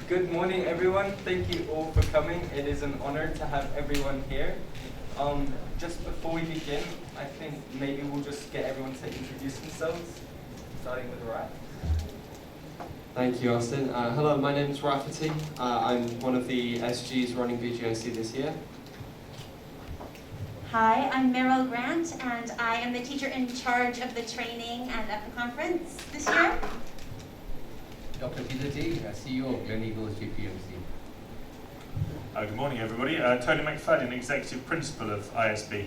Good morning, everyone. Thank you all for coming. It is an honor to have everyone here. Just before we begin, I think maybe we'll just get everyone to introduce themselves, starting with Raf. Thank you, Austin. Hello, my name is Rafati. I'm one of the SGs running BGIC this year. Hi, I'm Meryl Grant, and I am the teacher in charge of the training and of the conference this year. Dr. Peter Tay, CEO of Gleneagles, JPMC. Good morning, everybody. Tony McFadden, Executive Principal of ISB.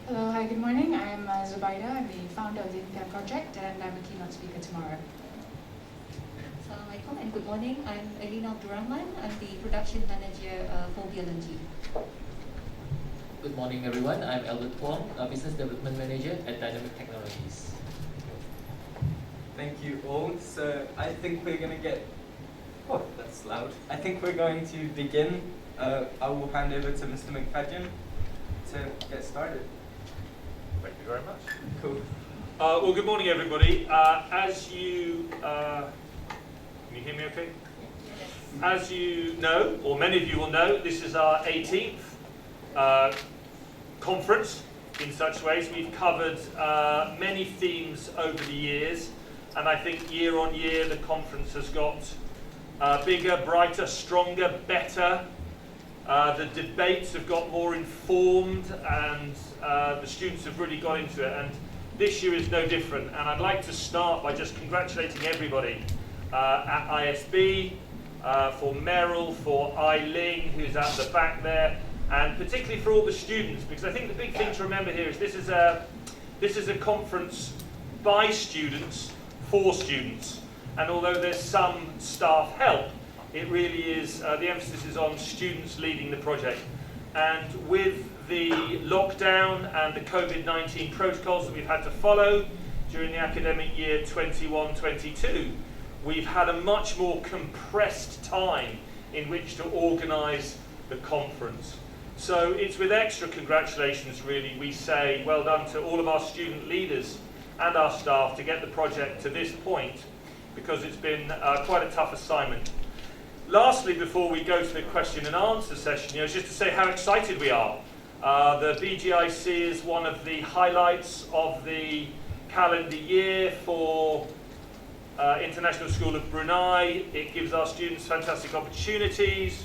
Hello, hi, good morning. I'm Zubaidah. I'm the founder of the Impian Project, and I'm a keynote speaker tomorrow. Assalamualaikum and good morning. I'm Lailatul Zubaidah. I'm the production manager for BLNG. Good morning, everyone. I'm Albert Huang, a business development manager at Dynamic Technologies. Thank you all. So I think we're going to get... Oh, that's loud. I think we're going to begin. I will hand over to Mr. McFadden to get started. Thank you very much. Cool. Well, good morning, everybody. As you... can you hear me okay? As you know, or many of you will know, this is our 18th conference in such ways. We've covered many themes over the years, and I think year on year the conference has got bigger, brighter, stronger, better. The debates have got more informed, and the students have really got into it, and this year is no different. And I'd like to start by just congratulating everybody at ISB, for Meryl, for Eileen, who's at the back there, and particularly for all the students, because I think the big thing to remember here is this is a conference by students, for students, and although there's some staff help, it really is, the emphasis is on students leading the project. And with the lockdown and the COVID-19 protocols that we've had to follow during the academic year 21-22, we've had a much more compressed time in which to organise the conference. So it's with extra congratulations, really, we say well done to all of our student leaders and our staff to get the project to this point, because it's been quite a tough assignment. Lastly, before we go to the question and answer session, just to say how excited we are. The BGIC is one of the highlights of the calendar year for International School of Brunei. It gives our students fantastic opportunities.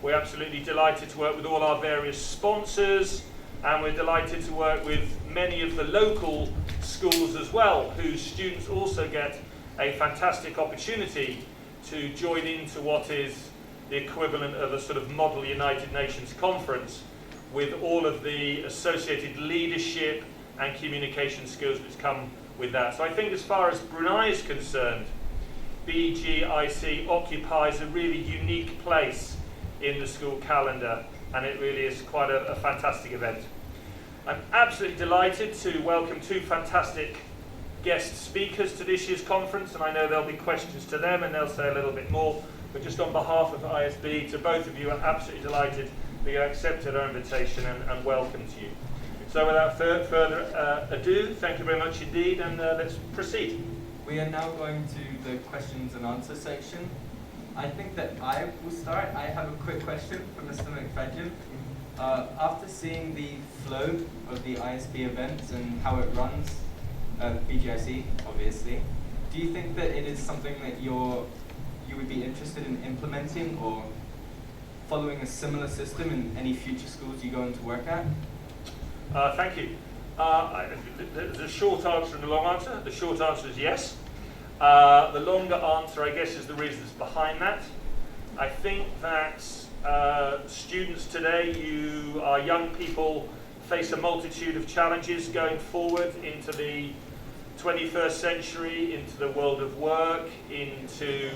We're absolutely delighted to work with all our various sponsors, and we're delighted to work with many of the local schools as well, whose students also get a fantastic opportunity to join into what is the equivalent of a sort of model United Nations conference, with all of the associated leadership and communication skills which come with that. So I think as far as Brunei is concerned, BGIC occupies a really unique place in the school calendar, and it really is quite a fantastic event. I'm absolutely delighted to welcome two fantastic guest speakers to this year's conference, and I know there'll be questions to them and they'll say a little bit more, but just on behalf of ISB, to both of you, I'm absolutely delighted that you accepted our invitation and welcome to you. So without further ado, thank you very much indeed, and let's proceed. We are now going to the questions and answer section. I think that I will start. I have a quick question for Mr. McFadden. After seeing the flow of the ISB events and how it runs, BGIC obviously, do you think that it is something that you would be interested in implementing or following a similar system in any future schools you go into work at? Thank you. There's a short answer and a long answer. The short answer is yes. The longer answer, I guess, is the reasons behind that. I think that students today, you are young people, face a multitude of challenges going forward into the 21st century, into the world of work, into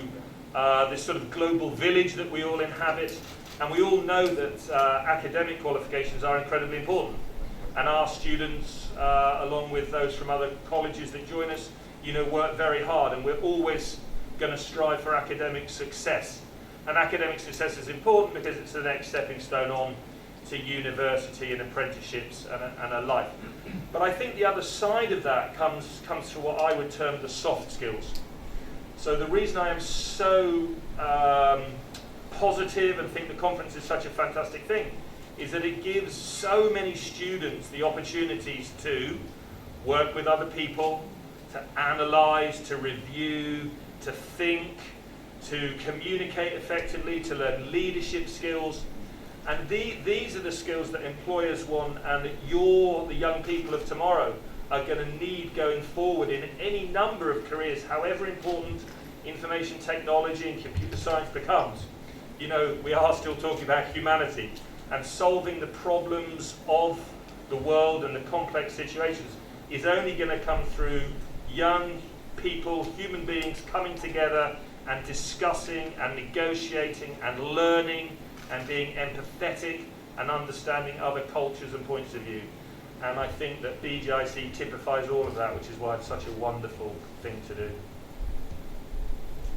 this sort of global village that we all inhabit. And we all know that academic qualifications are incredibly important. And our students, along with those from other colleges that join us, work very hard, and we're always going to strive for academic success. And academic success is important because it's the next stepping stone on to university and apprenticeships and a life. But I think the other side of that comes to what I would term the soft skills. So the reason I am so positive and think the conference is such a fantastic thing is that it gives so many students the opportunities to work with other people, to analyse, to review, to think, to communicate effectively, to learn leadership skills. And these are the skills that employers want and that the young people of tomorrow, are going to need going forward in any number of careers, however important information technology and computer science becomes. You know, we are still talking about humanity and solving the problems of the world and the complex situations is only going to come through young people, human beings coming together and discussing and negotiating and learning and being empathetic and understanding other cultures and points of view. And I think that BGIC typifies all of that, which is why it's such a wonderful thing to do.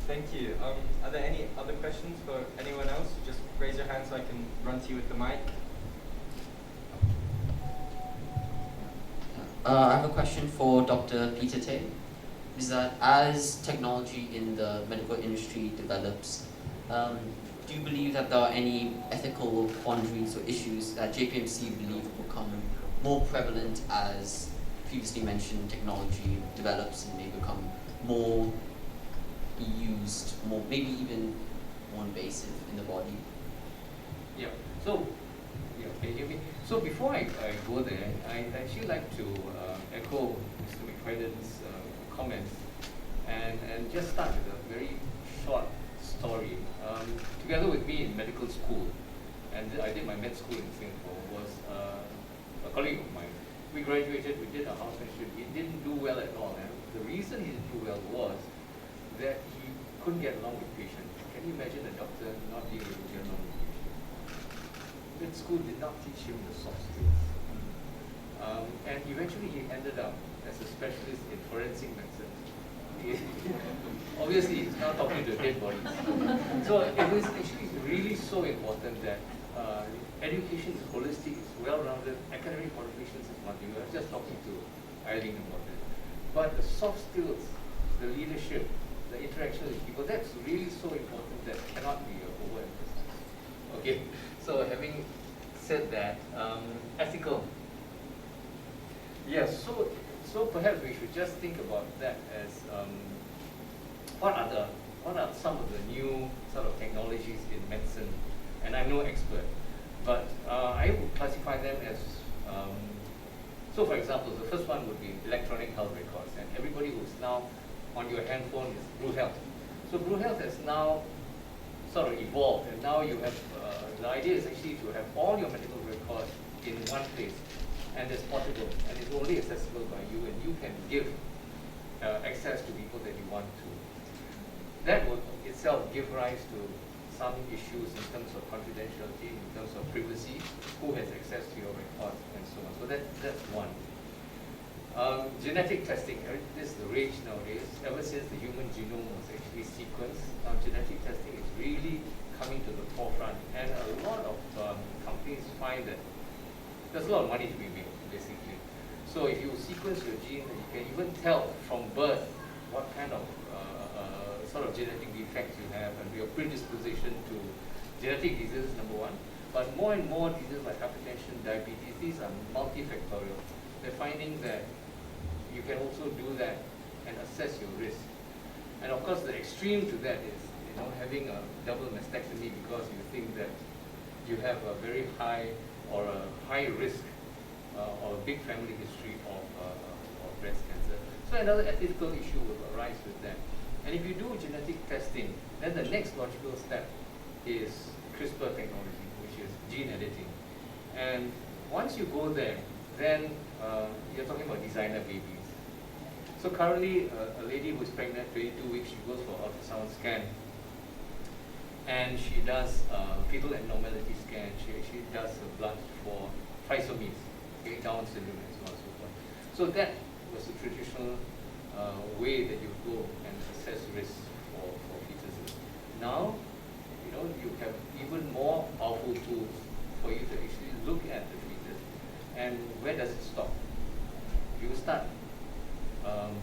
Thank you. Are there any other questions for anyone else? Just raise your hand so I can run to you with the mic. I have a question for Dr. Peter Tay. Is that as technology in the medical industry develops, do you believe that there are any ethical quandaries or issues that JPMC believe will become more prevalent as previously mentioned technology develops and may become more used, more maybe even more invasive in the body? Yeah. So, can you hear me? So before I go there, I'd actually like to echo Mr. McFadden's comments and just start with a very short story. Together with me in medical school, and I did my med school in Singapore, was a colleague of mine. We graduated, we did our housemanship. He didn't do well at all. And the reason he didn't do well was that he couldn't get along with patients. Can you imagine a doctor not being able to get along with patients? Med school did not teach him the soft skills. And eventually he ended up as a specialist in forensic medicine. Obviously, he's now talking to dead bodies. So it was actually really so important that education is holistic, it's well-rounded, academic qualifications is multiple. I was just talking to Eileen about it. But the soft skills, the leadership, the interaction with people, that's really so important that cannot be overemphasized. Okay, so having said that, ethical. Yes, so perhaps we should just think about that as what are some of the new sort of technologies in medicine, and I'm no expert, but I would classify them as, so for example, the first one would be electronic health records, and everybody who's now on your handphone is BruHealth. So BruHealth has now sort of evolved, and now you have, the idea is actually to have all your medical records in one place, and it's portable, and it's only accessible by you, and you can give access to people that you want to. That would itself give rise to some issues in terms of confidentiality, in terms of privacy, who has access to your records, and so on. So that's one. Genetic testing, this is the rage nowadays. Ever since the human genome was actually sequenced, now genetic testing is really coming to the forefront, and a lot of companies find that there's a lot of money to be made, basically. So if you sequence your gene, you can even tell from birth what kind of sort of genetic defects you have and your predisposition to genetic diseases, number one. But more and more diseases like hypertension, diabetes, these are multifactorial. They're finding that you can also do that and assess your risk. And of course, the extreme to that is, having a double mastectomy because you think that you have a very high or a high risk or a big family history of breast cancer. So another ethical issue will arise with that. And if you do genetic testing, then the next logical step is CRISPR technology, which is gene editing. And once you go there, then you're talking about designer babies. So currently, a lady who's pregnant, 22 weeks, she goes for ultrasound scan, and she does fetal abnormality scan. She does blood for trisomies, okay, Down syndrome, and so on and so forth. So that was the traditional way that you go and assess risk for fetuses. Now, you have even more powerful tools for you to actually look at the fetus. And where does it stop? You start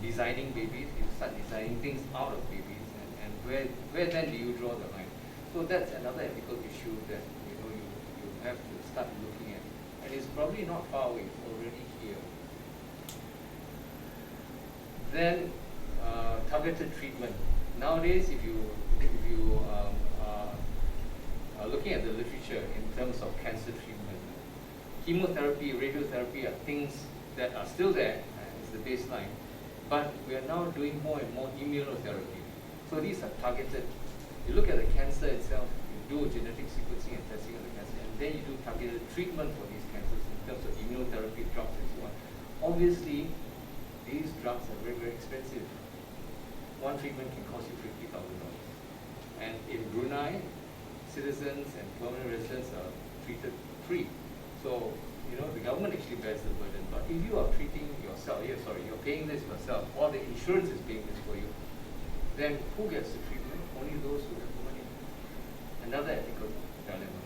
designing babies, you start designing things out of babies, Where then do you draw the line? So that's another ethical issue that you have to start looking at, and it's probably not far away. It's already here. Then targeted treatment. Nowadays, if you are looking at the literature in terms of cancer treatment, chemotherapy, radiotherapy are things that are still there as the baseline, but we are now doing more and more immunotherapy. So these are targeted. You look at the cancer itself, you do genetic sequencing and testing of the cancer, and then you do targeted treatment for these cancers in terms of immunotherapy drugs and so on. Obviously, these drugs are very, very expensive. One treatment can cost you $50,000. And in Brunei, citizens and permanent residents are treated free. So, the government actually bears the burden. But if you are treating yourself, you're paying this yourself, or the insurance is paying this for you, then who gets the treatment? Only those who have the money. Another ethical dilemma.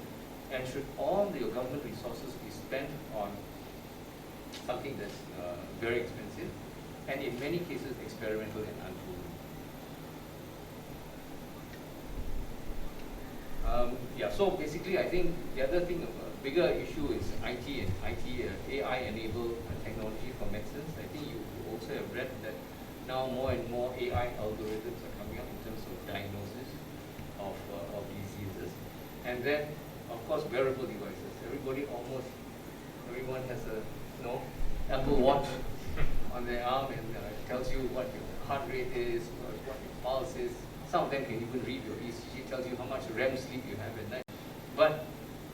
And should all your government resources be spent on something that's very expensive, and in many cases experimental and unproven? So basically I think the other thing, a bigger issue is IT and AI-enabled technology for medicines. I think you also have read that now more and more AI algorithms are coming up in terms of diagnosis of diseases. And then, of course, wearable devices. Everyone has a Apple Watch on their arm, and tells you what your heart rate is, what your pulse is. Some of them can even read your ECG, tells you how much REM sleep you have at night. But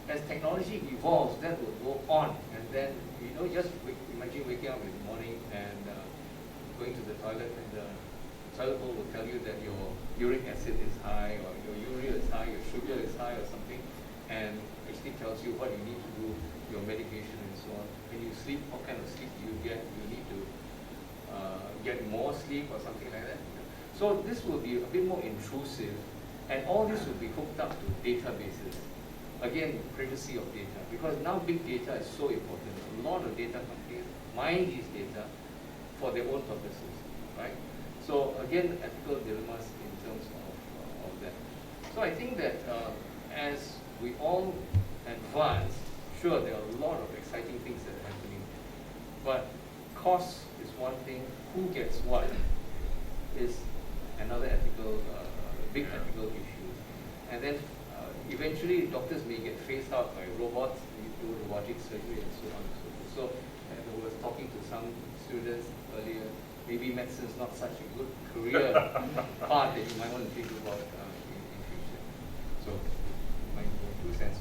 as technology evolves, that will go on, and then just imagine waking up in the morning and going to the toilet, and the toilet bowl will tell you that your uric acid is high, or your urea is high, your sugar is high, or something, and actually tells you what you need to do, your medication and so on. When you sleep, what kind of sleep do you get? You need to get more sleep or something like that. So this will be a bit more intrusive, and all this will be hooked up to databases. Again, privacy of data, because now big data is so important. A lot of data companies mine these data for their own purposes, right? So again, ethical dilemmas in terms of that. So I think that as we all advance, sure, there are a lot of exciting things that are happening, but cost is one thing, who gets what is another ethical, big ethical issue. And then eventually doctors may get phased out by robots, we do robotic surgery and so on and so forth. So I was talking to some students earlier, maybe medicine is not such a good career path that you might want to think about in future. So, my 2 cents.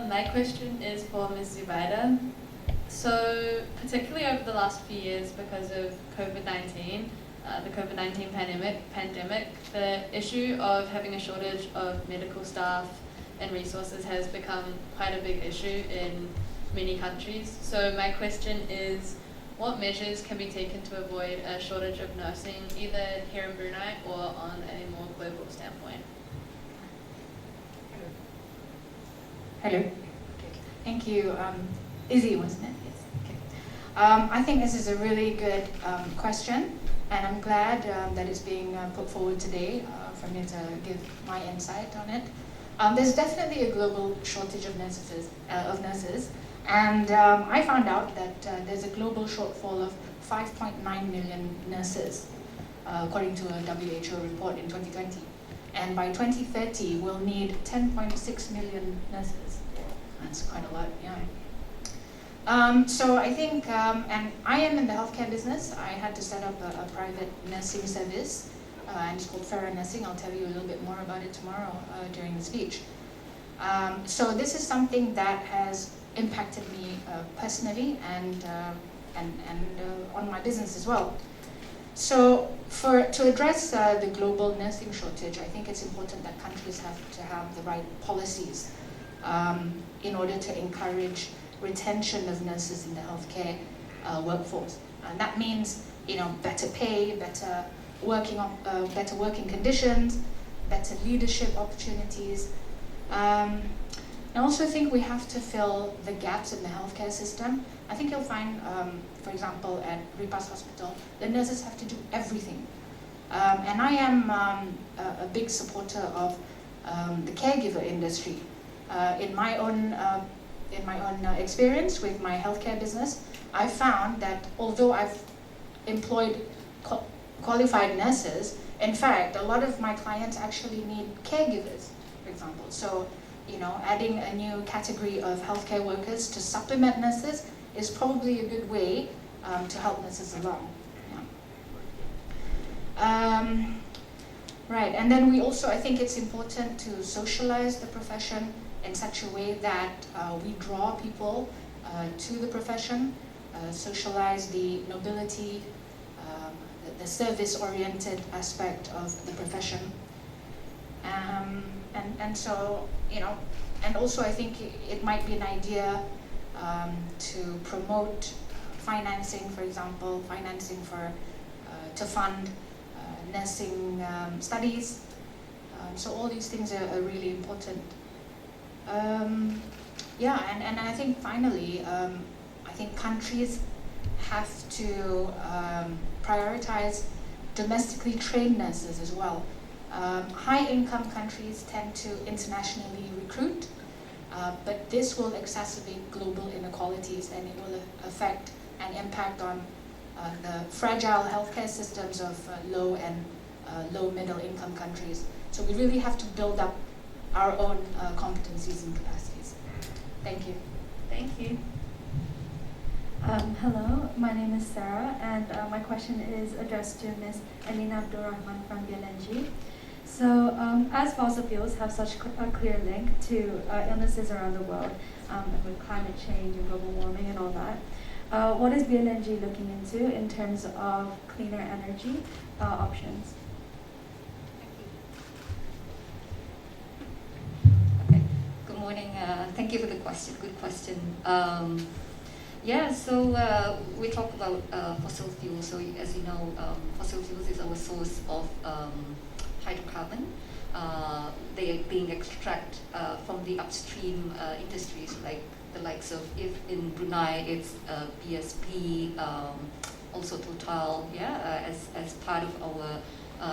My question is for Ms. Zubaidah. So, particularly over the last few years, because of COVID-19, the COVID-19 pandemic, the issue of having a shortage of medical staff and resources has become quite a big issue in many countries. So my question is, what measures can be taken to avoid a shortage of nursing, either here in Brunei or on a more global standpoint? Hello. Okay. Thank you. Izzy, wasn't it? Yes. Okay. I think this is a really good question, and I'm glad that it's being put forward today for me to give my insight on it. There's definitely a global shortage of nurses, and I found out that there's a global shortfall of 5.9 million nurses, according to a WHO report in 2020. And by 2030, we'll need 10.6 million nurses. That's quite a lot, yeah. So I think, and I am in the healthcare business. I had to set up a private nursing service, and it's called Farah Nursing. I'll tell you a little bit more about it tomorrow during the speech. So this is something that has impacted me personally and on my business as well. So to address the global nursing shortage, I think it's important that countries have to have the right policies in order to encourage retention of nurses in the healthcare workforce. And that means, better pay, better working conditions, better leadership opportunities. I also think we have to fill the gaps in the healthcare system. I think you'll find, for example, at Ripas Hospital, the nurses have to do everything. And I am a big supporter of the caregiver industry. In my own experience with my healthcare business, I found that although I've employed qualified nurses, in fact, a lot of my clients actually need caregivers, for example. So, adding a new category of healthcare workers to supplement nurses is probably a good way to help nurses along. Yeah. Right, and then we also, I think it's important to socialize the profession in such a way that we draw people to the profession, socialize the nobility, the service-oriented aspect of the profession. And so, and also I think it might be an idea to promote financing, for example, financing to fund nursing studies. So all these things are really important. Yeah, and I think finally, I think countries have to prioritize domestically trained nurses as well. High-income countries tend to internationally recruit, but this will exacerbate global inequalities, and it will affect and impact on the fragile healthcare systems of low and low-middle income countries. So we really have to build up our own competencies and capacities. Thank you. Thank you. Hello, my name is Sarah, and my question is addressed to Ms. Elina Abdulrahman from BLNG. So, as fossil fuels have such a clear link to illnesses around the world, with climate change and global warming and all that, what is BLNG looking into in terms of cleaner energy options? Okay. Good morning. Thank you for the question. Good question. Yeah, so we talk about fossil fuels. So as you know, fossil fuels is our source of hydrocarbon. They are being extracted from the upstream industries, like the likes of, if in Brunei, it's BSP, also Total, yeah, as part of our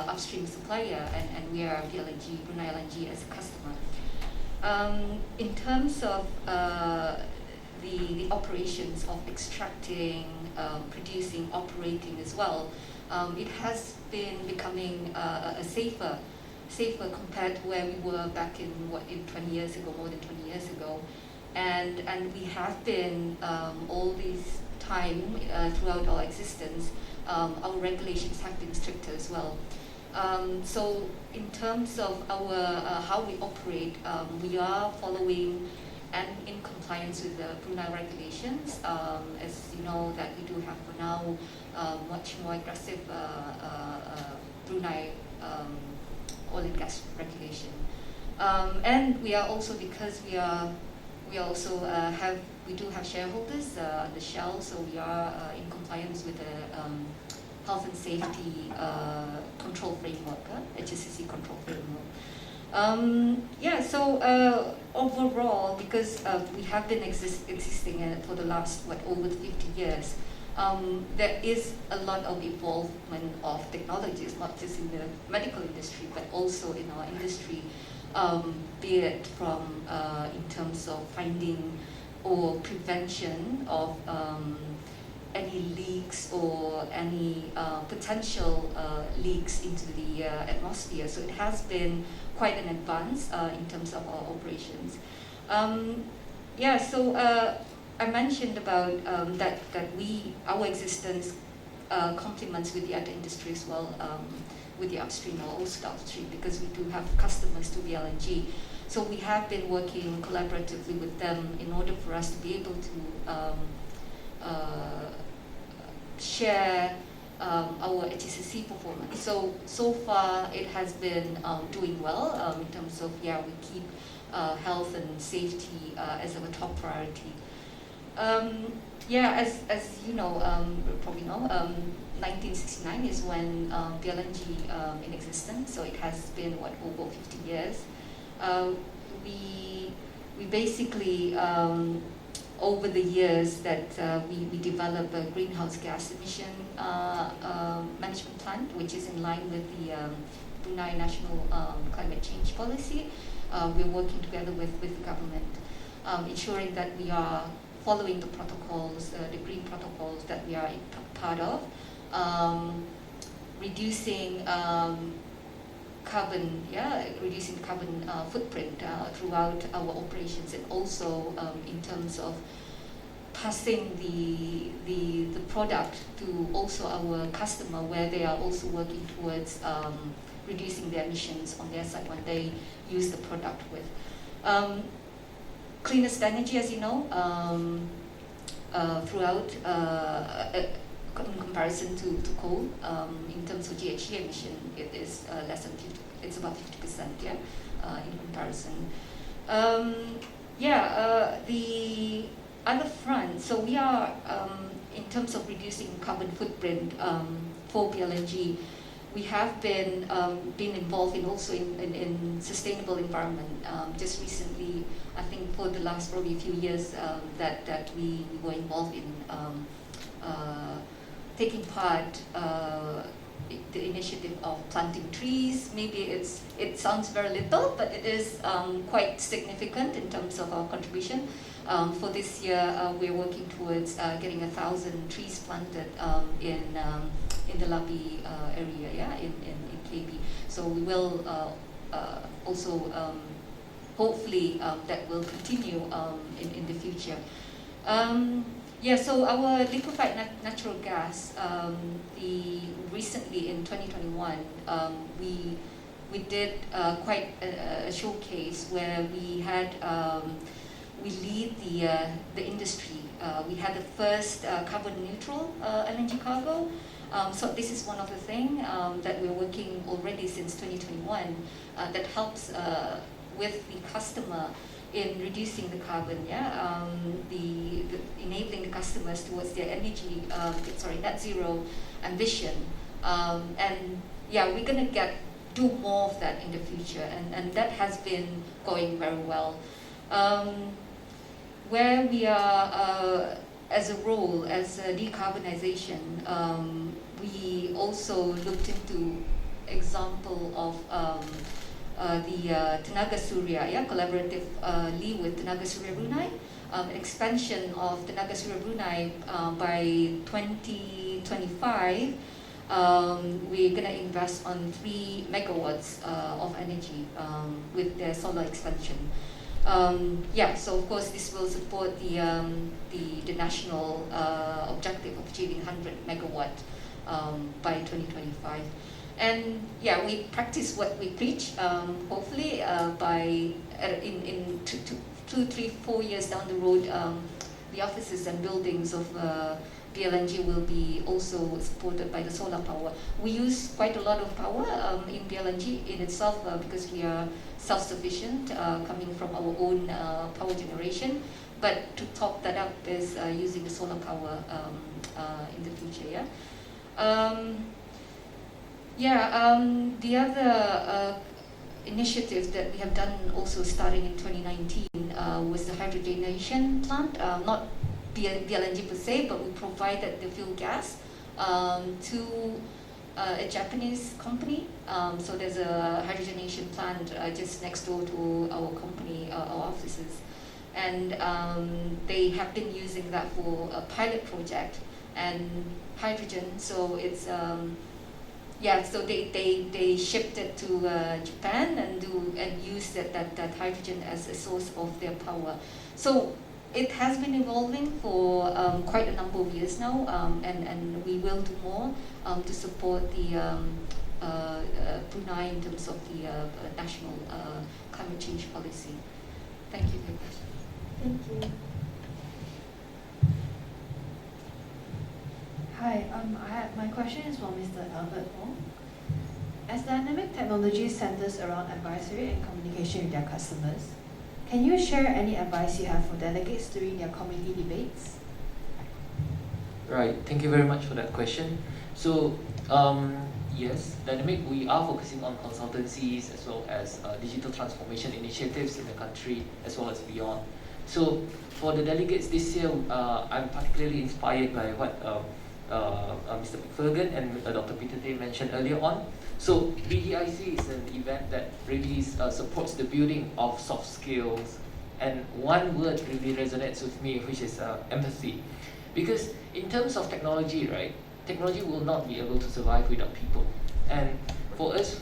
upstream supplier, and we are BLNG, Brunei LNG as a customer. In terms of the operations of extracting, producing, operating as well, it has been becoming a safer compared to where we were back in 20 years ago, more than 20 years ago. And we have been all this time throughout our existence, our regulations have been stricter as well. So in terms of our how we operate, we are following and in compliance with the Brunei regulations. As you know, that we do have for now much more aggressive Brunei oil and gas regulation. And we are also, because we also we do have shareholders, the Shell, so we are in compliance with the health and safety control framework, HSCC control framework. Yeah, so overall, because we have been existing for the last, over 50 years, there is a lot of involvement of technologies, not just in the medical industry, but also in our industry, be it from in terms of finding or prevention of any leaks or any potential leaks into the atmosphere. So it has been quite an advance in terms of our operations. Yeah, so I mentioned about that our existence complements with the other industries as well, with the upstream or also downstream, because we do have customers to the LNG. So we have been working collaboratively with them in order for us to be able to share our HSCC performance. So far it has been doing well in terms of, we keep health and safety as our top priority. As you know, probably know, 1969 is when BLNG in existence, so it has been over 50 years. We basically over the years that we developed a greenhouse gas emission management plan, which is in line with the Brunei National Climate Change Policy. We're working together with the government, ensuring that we are following the protocols, the green protocols that we are part of, reducing carbon footprint throughout our operations, and also in terms of passing the product to also our customer, where they are also working towards reducing the emissions on their side when they use the product with. Cleanest energy, as you know, throughout in comparison to coal, in terms of GHG emission, it is less than 50. It's about 50%, yeah, in comparison. The other front. So we are, in terms of reducing carbon footprint for BLNG, we have been involved in also in sustainable environment. Just recently, I think for the last probably few years, that we were involved in taking part the initiative of planting trees. Maybe it sounds very little, but it is quite significant in terms of our contribution. For this year, we're working towards getting 1,000 trees planted in the Labi area, yeah, in KB. So we will also hopefully that will continue in the future. So our liquefied natural gas, recently in 2021, we did quite a showcase where we had we lead the industry. We had the first carbon neutral LNG cargo. So this is one of the things that we're working already since 2021 that helps with the customer in reducing the carbon, enabling the customers towards their energy, net zero ambition, we're gonna do more of that in the future, and that has been going very well. Where we are as a role as decarbonization, we also looked into example of the Tenaga Surya, collaboratively with Tenaga Surya Brunei, expansion of Tenaga Surya Brunei by 2025. We're going to invest on 3 megawatts of energy with their solar expansion. So of course this will support the national objective of achieving 100 megawatt by 2025. And we practice what we preach. Hopefully, in 2, 3, 4 years down the road, the offices and buildings of BLNG will be also supported by the solar power. We use quite a lot of power in BLNG in itself because we are self-sufficient, coming from our own power generation. But to top that up is using the solar power in the future. The other initiative that we have done also starting in 2019 was the hydrogenation plant, not BLNG per se, but we provided the fuel gas to a Japanese company. So there's a hydrogenation plant just next door to our company, our offices. And they have been using that for a pilot project and hydrogen. So it's so they shipped it to Japan and used that hydrogen as a source of their power. So it has been evolving for quite a number of years now, and we will do more to support the Brunei in terms of the national climate change policy. Thank you for your question. Thank you. Hi, my question is for Mr. Albert Wong. As Dynamic Technology centers around advisory and communication with their customers, can you share any advice you have for delegates during their community debates? Right, thank you very much for that question. So, yes, Dynamic, we are focusing on consultancies as well as digital transformation initiatives in the country as well as beyond. So for the delegates this year, I'm particularly inspired by what Mr. McFergan and Dr. Peter Tay mentioned earlier on. So BGIC is an event that really supports the building of soft skills, and one word really resonates with me, which is empathy. Because in terms of technology, right, technology will not be able to survive without people. And for us,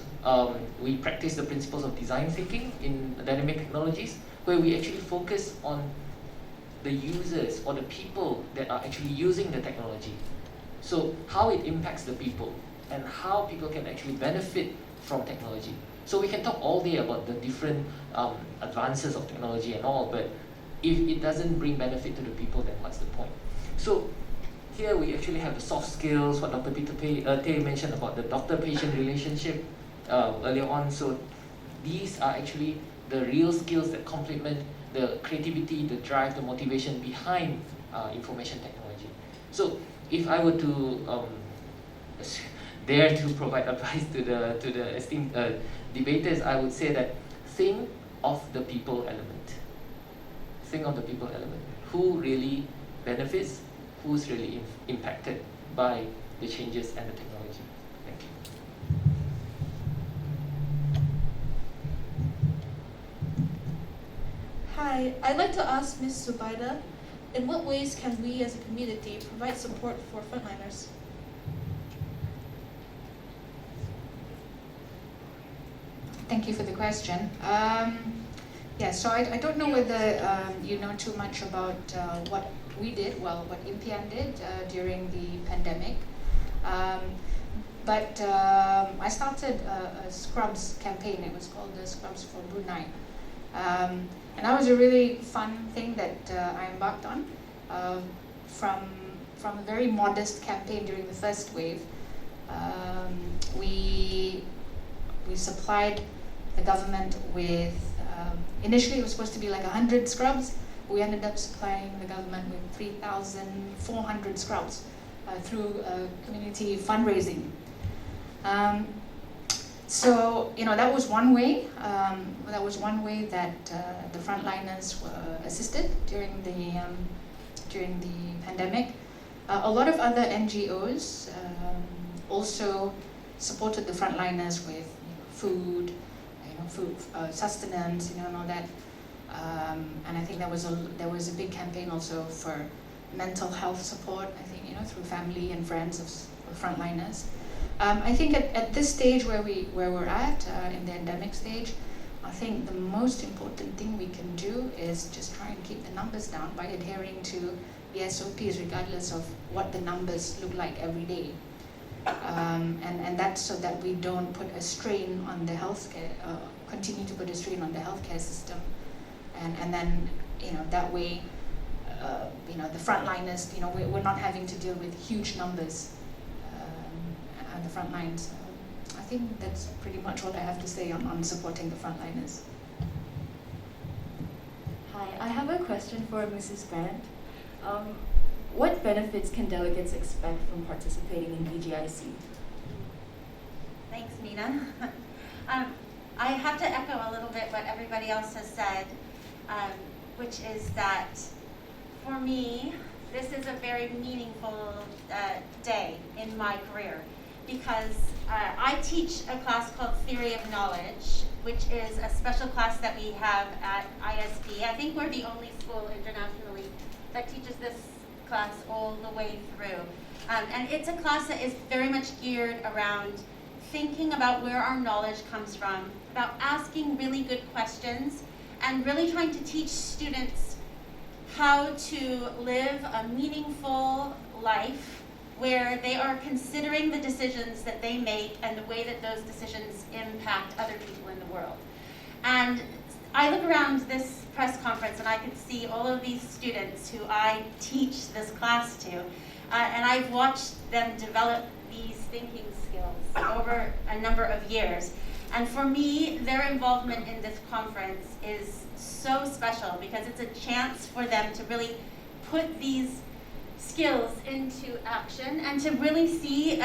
we practice the principles of design thinking in dynamic technologies, where we actually focus on the users or the people that are actually using the technology. So how it impacts the people and how people can actually benefit from technology. So we can talk all day about the different advances of technology and all, but if it doesn't bring benefit to the people, then what's the point? So here we actually have the soft skills, what Dr. Peter Tay mentioned about the doctor-patient relationship earlier on. So these are actually the real skills that complement the creativity, the drive, the motivation behind information technology. So if I were to dare to provide advice to the esteemed debaters, I would say that think of the people element. Think of the people element. Who really benefits? Who's really impacted by the changes and the technology? Thank you. Hi, I'd like to ask Ms. Zubaidah, in what ways can we as a community provide support for frontliners? Thank you for the question. Yeah, so I don't know whether you know too much about what we did, well, what Impian did during the pandemic. But I started a Scrubs campaign. It was called the Scrubs for Brunei. And that was a really fun thing that I embarked on. From a very modest campaign during the first wave, we supplied the government with, initially it was supposed to be like 100 scrubs. We ended up supplying the government with 3,400 scrubs through community fundraising. So, you know, that was one way. That was one way that the frontliners were assisted during the pandemic. A lot of other NGOs also supported the frontliners with food, sustenance, and all that. And I think there was a big campaign also for mental health support. I think through family and friends of frontliners. I think at this stage where we're at in the endemic stage, I think the most important thing we can do is just try and keep the numbers down by adhering to the SOPs, regardless of what the numbers look like every day. And that's so that we don't put a strain on the healthcare, continue to put a strain on the healthcare system, and then that way, the frontliners, we're not having to deal with huge numbers on the front lines. I think that's pretty much what I have to say on supporting the frontliners. Hi, I have a question for Mrs. Grant. What benefits can delegates expect from participating in BGIC? Thanks, Mina. I have to echo a little bit what everybody else has said, which is that for me, this is a very meaningful day in my career, because I teach a class called Theory of Knowledge, which is a special class that we have at ISB. I think we're the only school internationally that teaches this class all the way through. And it's a class that is very much geared around thinking about where our knowledge comes from, about asking really good questions, and really trying to teach students how to live a meaningful life where they are considering the decisions that they make and the way that those decisions impact other people in the world. And I look around this press conference and I can see all of these students who I teach this class to, and I've watched them develop these thinking skills over a number of years. And for me, their involvement in this conference is so special because it's a chance for them to really put these skills into action and to really see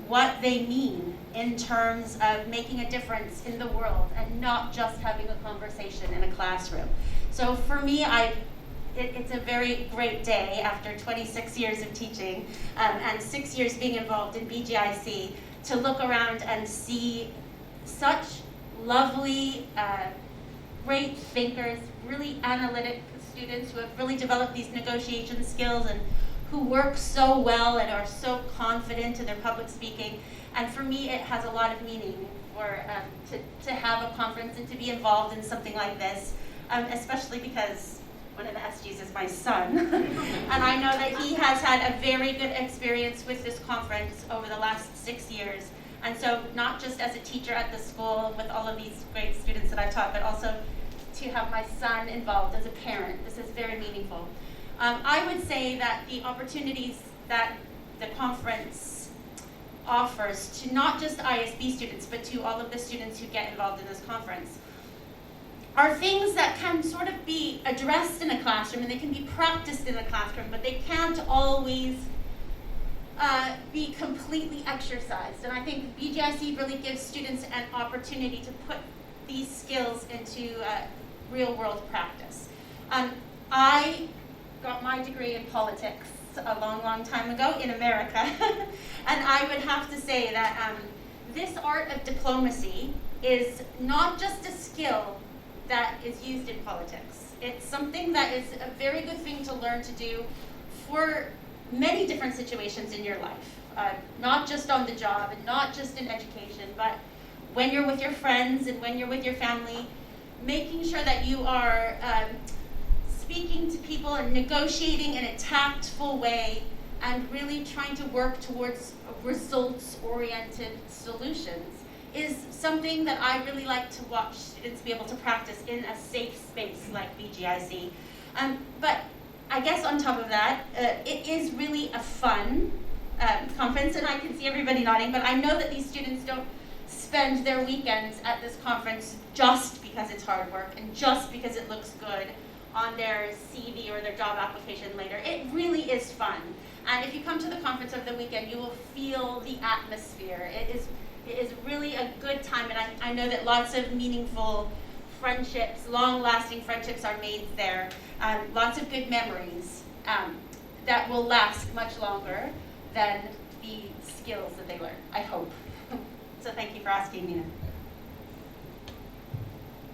what they mean in terms of making a difference in the world and not just having a conversation in a classroom. So for me, I it's a very great day after 26 years of teaching and 6 years being involved in BGIC to look around and see such lovely, great thinkers, really analytic students who have really developed these negotiation skills and who work so well and are so confident in their public speaking. And for me, it has a lot of meaning for to have a conference and to be involved in something like this, especially because one of the SGs is my son. And I know that he has had a very good experience with this conference over the last 6 years. And so not just as a teacher at the school with all of these great students that I've taught, but also to have my son involved as a parent. This is very meaningful. I would say that the opportunities that the conference offers to not just ISB students, but to all of the students who get involved in this conference, are things that can sort of be addressed in a classroom and they can be practiced in a classroom, but they can't always be completely exercised. And I think BGIC really gives students an opportunity to put these skills into real world practice. I got my degree in politics a long, long time ago in America. And I would have to say that this art of diplomacy is not just a skill that is used in politics. It's something that is a very good thing to learn to do for many different situations in your life, not just on the job and not just in education, but when you're with your friends and when you're with your family, making sure that you are speaking to people and negotiating in a tactful way and really trying to work towards results-oriented solutions is something that I really like to watch students be able to practice in a safe space like BGIC. But I guess on top of that, it is really a fun conference, and I can see everybody nodding, but I know that these students don't spend their weekends at this conference just because it's hard work and just because it looks good on their CV or their job application later. It really is fun. And if you come to the conference over the weekend, you will feel the atmosphere. It is really a good time, and I know that lots of meaningful friendships, long-lasting friendships are made there. Lots of good memories that will last much longer than the skills that they learn, I hope. So thank you for asking me.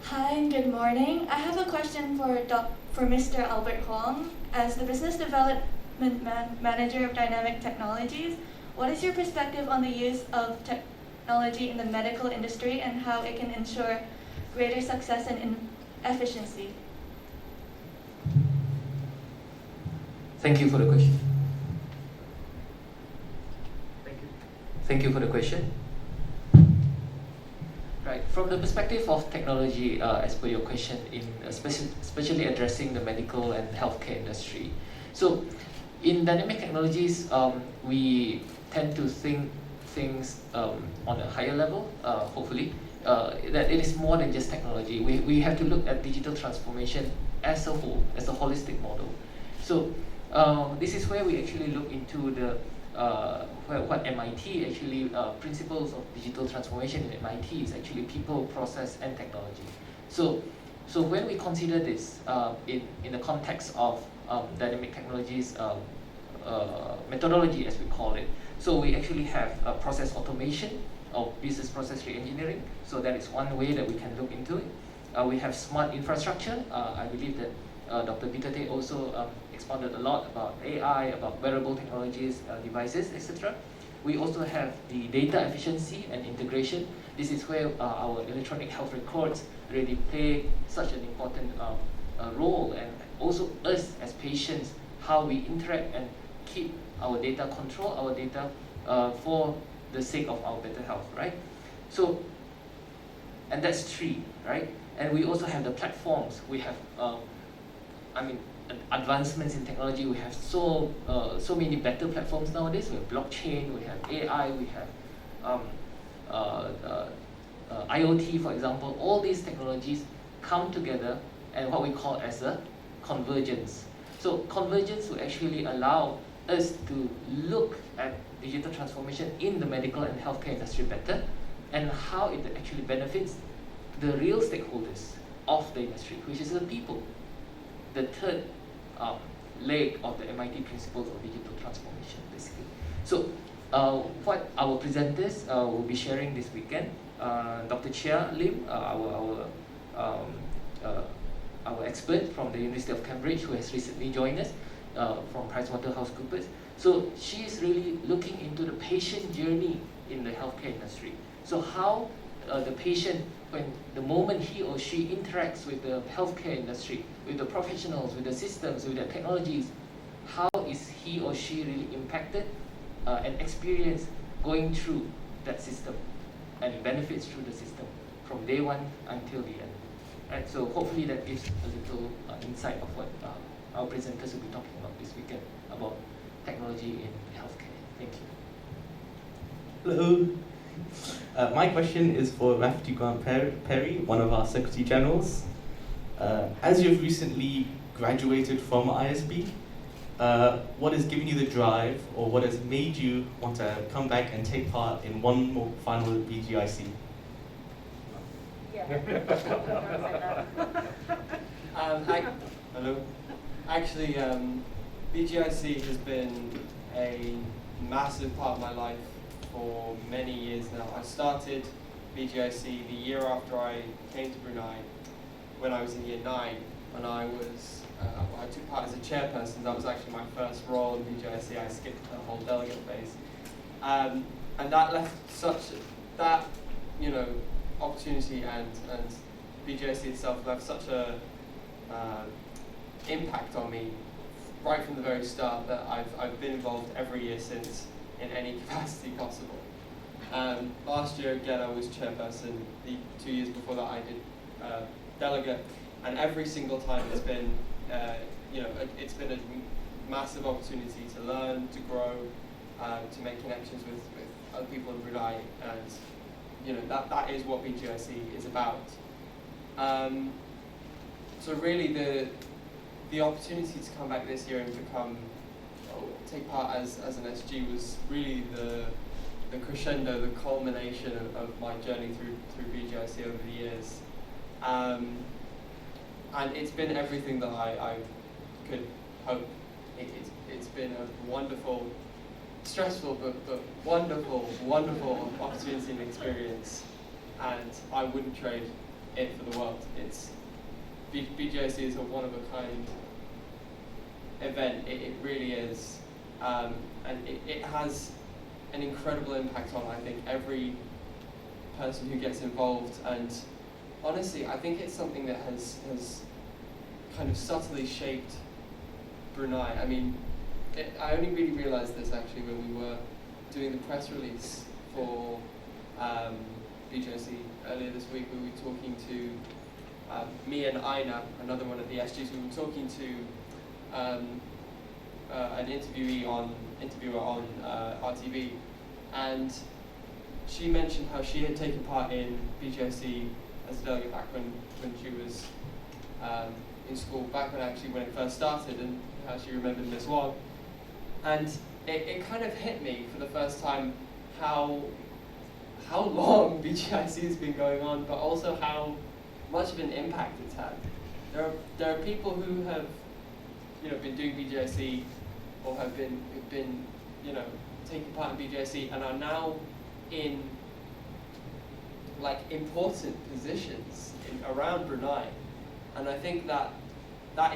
Hi, and good morning. I have a question for Mr. Albert Huang. As the Business Development Manager of Dynamic Technologies, what is your perspective on the use of technology in the medical industry and how it can ensure greater success and efficiency? Thank you for the question. Thank you for the question. Right, from the perspective of technology, as per your question, in especially addressing the medical and healthcare industry. So, in dynamic technologies, we tend to think things on a higher level, hopefully, that it is more than just technology. We have to look at digital transformation as a whole, as a holistic model. So, this is where we actually look into the what MIT actually, principles of digital transformation in MIT is actually people, process, and technology. So when we consider this in the context of dynamic technologies methodology, as we call it, so we actually have process automation or business process reengineering. So that is one way that we can look into it. We have smart infrastructure. I believe that Dr. Peter Tay also expounded a lot about AI, about wearable technologies, devices, etc. We also have the data efficiency and integration. This is where our electronic health records really play such an important role, and also us as patients, how we interact and keep our data, control our data for the sake of our better health, right? So, and that's three, right? And we also have the platforms. We have, advancements in technology. We have so many better platforms nowadays. We have blockchain, we have AI, we have IoT, for example. All these technologies come together and what we call as a convergence. So convergence will actually allow us to look at digital transformation in the medical and healthcare industry better, and how it actually benefits the real stakeholders of the industry, which is the people. The third leg of the MIT principles of digital transformation, basically. So, what our presenters will be sharing this weekend, Dr. Chia Lim, our expert from the University of Cambridge, who has recently joined us from PricewaterhouseCoopers. So she is really looking into the patient journey in the healthcare industry. So how the patient, when the moment he or she interacts with the healthcare industry, with the professionals, with the systems, with the technologies, how is he or she really impacted and experience going through that system and benefits through the system from day one until the end. Right, so hopefully that gives a little insight of what our presenters will be talking about this weekend about technology in healthcare. Thank you. Hello. My question is for Rafferty Grant Perry, one of our Secretary Generals. As you've recently graduated from ISB, what has given you the drive, or what has made you want to come back and take part in one more final BGIC? Hello. Actually, BGIC has been a massive part of my life for many years now. I started BGIC the year after I came to Brunei, when I was in year 9, and I took part as a chairperson. That was actually my first role in BGIC. I skipped the whole delegate phase, and that left opportunity and BGIC itself left such a impact on me right from the very start that I've been involved every year since in any capacity possible. Last year again I was chairperson. The 2 years before that I did delegate, and every single time it's been it's been a massive opportunity to learn, to grow, to make connections with other people in Brunei, and that is what BGIC is about. So really the opportunity to come back this year and take part as an SG was really the crescendo, the culmination of my journey through BGIC over the years. And it's been everything that I could hope. It's been a wonderful, stressful but wonderful opportunity and experience, and I wouldn't trade it for the world. BGIC is a one-of-a-kind event. It really is, and it has an incredible impact on, I think, every person who gets involved. And honestly, I think it's something that has kind of subtly shaped Brunei. I mean, I only really realised this actually when we were doing the press release for BGIC earlier this week. We were talking to me and Aina, another one of the SGs. We were talking to an interviewer on RTV, and she mentioned how she had taken part in BGIC as a delegate back when she was in school, back when it first started, and how she remembered Miss Wong. And it kind of hit me for the first time how long BGIC has been going on, but also how much of an impact it's had. There are people who have been doing BGIC or have been taking part in BGIC and are now in important positions around Brunei, and I think that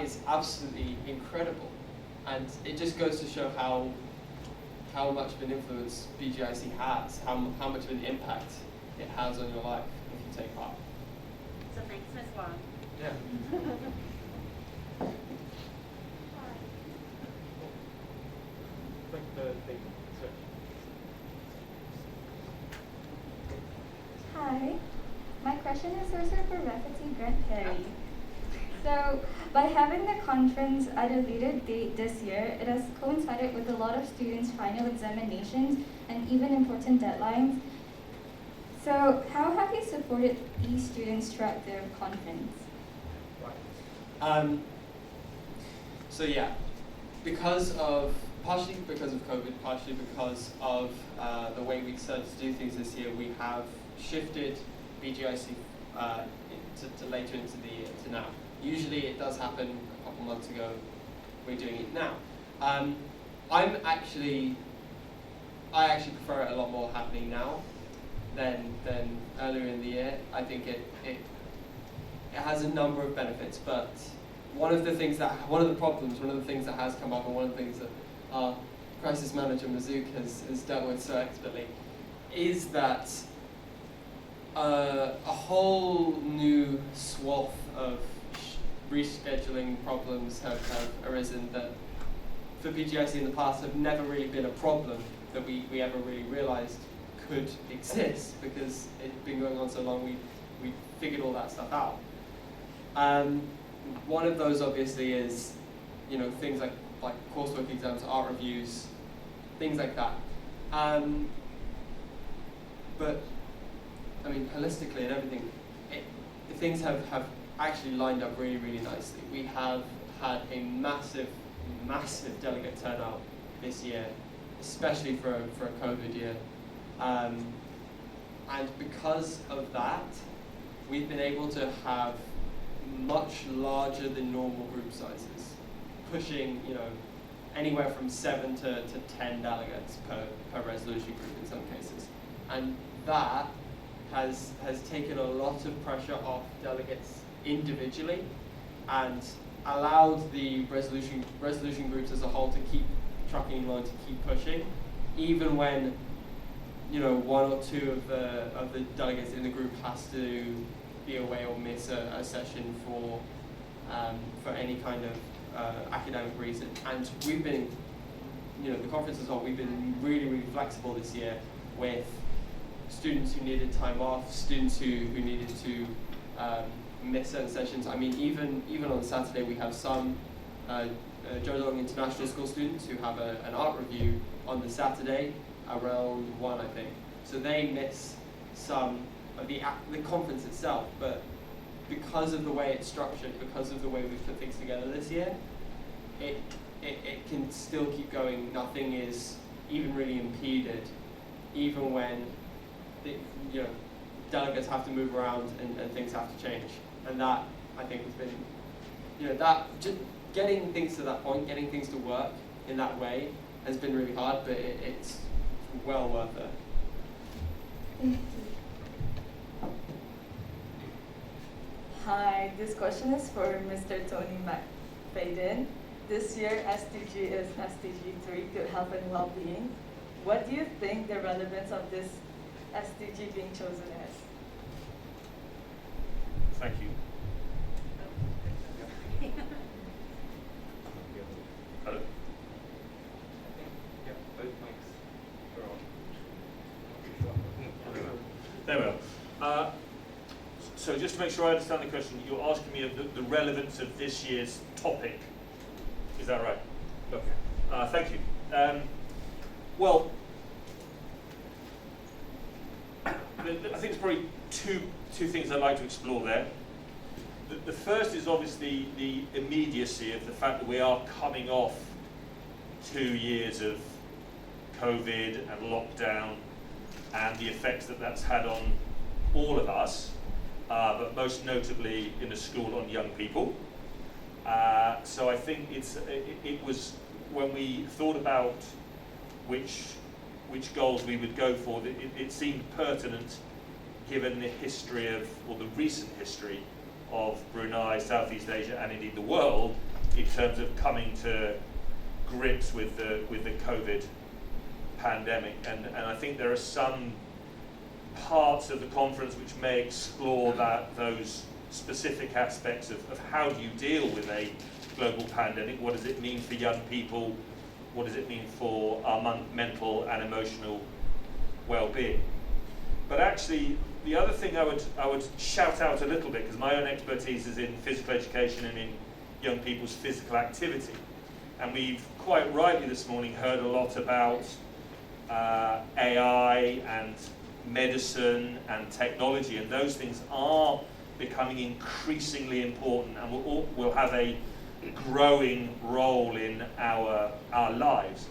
is absolutely incredible, and it just goes to show how much of an influence BGIC has, how much of an impact it has on your life if you take part. So thanks, Ms. Wong. Yeah. Hi, my question is also for Rafferty Grant Perry. So, by having the conference at a later date this year, it has coincided with a lot of students' final examinations and even important deadlines. So, how have you supported these students throughout their conference? So yeah, partially because of COVID, partially because of the way we decided to do things this year, we have shifted BGIC to later into the year, to now. Usually it does happen a couple months ago, we're doing it now. I actually prefer it a lot more happening now than earlier in the year. I think it has a number of benefits, but one of the things that has come up, and one of the things that our crisis manager Mazouk has dealt with so expertly, is that a whole new swath of rescheduling problems have arisen that for BGIC in the past have never really been a problem that we ever really realised could exist, because it's been going on so long we figured all that stuff out. One of those obviously is, you know, things like coursework exams, art reviews, things like that. But I mean, holistically and everything, things have actually lined up really, really nicely. We have had a massive delegate turnout this year, especially for a COVID year. And because of that, we've been able to have much larger than normal group sizes, pushing, you know, anywhere from 7 to 10 delegates per resolution group in some cases. And that has taken a lot of pressure off delegates individually and allowed the resolution groups as a whole to keep trucking along, to keep pushing, even when, you know, 1 or 2 of the delegates in the group has to be away or miss a session for any kind of academic reason. And we've been, you know, the conference as a whole, we've been really, really flexible this year with students who needed time off, students who needed to miss certain sessions. I mean, even on Saturday we have some Zhejiang International School students who have an art review on the Saturday around 1, I think. So they miss some of the conference itself, but because of the way it's structured, because of the way we've put things together this year, it can still keep going. Nothing is even really impeded, even when delegates have to move around and things have to change. And that, I think, has been, you know, that just getting things to that point, getting things to work in that way has been really hard, but it's well worth it. Thank you. Hi, this question is for Mr. Tony McFadden. This year, SDG is SDG 3, Good Health and Wellbeing. What do you think the relevance of this SDG being chosen is? Thank you. Hello? Yeah, both mics are on. There we are. So just to make sure I understand the question, you're asking me of the relevance of this year's topic. Is that right? Okay. Thank you. Well, I think there's probably two things I'd like to explore there. The first is obviously the immediacy of the fact that we are coming off 2 years of COVID and lockdown and the effects that that's had on all of us, but most notably in the school on young people. So I think it was when we thought about which goals we would go for, it seemed pertinent given the history of, or the recent history of Brunei, Southeast Asia, and indeed the world in terms of coming to grips with the COVID pandemic. And I think there are some parts of the conference which may explore those specific aspects of how do you deal with a global pandemic, what does it mean for young people, what does it mean for our mental and emotional well-being. But actually, the other thing I would shout out a little bit, because my own expertise is in physical education and in young people's physical activity. And we've quite rightly this morning heard a lot about AI and medicine and technology, and those things are becoming increasingly important and will have a growing role in our lives.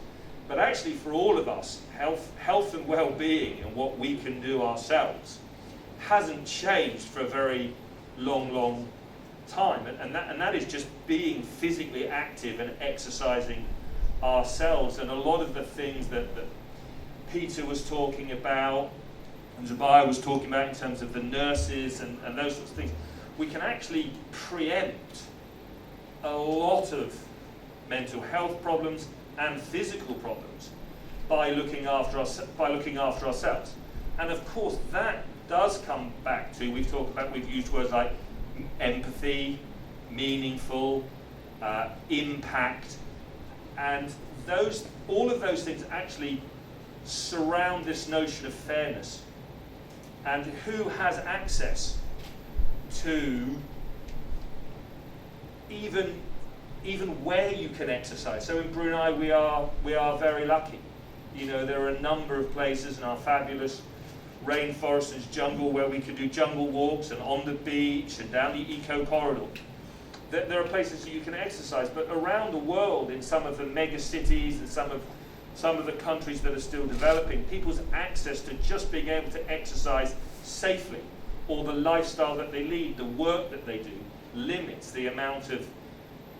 But actually for all of us, health and well-being and what we can do ourselves hasn't changed for a very long time, and that is just being physically active and exercising ourselves. And a lot of the things that Peter was talking about and Zubaidah was talking about in terms of the nurses and those sorts of things, we can actually preempt a lot of mental health problems and physical problems by looking after ourselves. And of course that does come back to, we've used words like empathy, meaningful, impact, and all of those things actually surround this notion of fairness and who has access to even where you can exercise. So in Brunei we are very lucky. You know, there are a number of places in our fabulous rainforest and jungle where we could do jungle walks, and on the beach and down the eco corridor. There are places you can exercise, but around the world, in some of the mega cities and some of the countries that are still developing, people's access to just being able to exercise safely, or the lifestyle that they lead, the work that they do, limits the amount of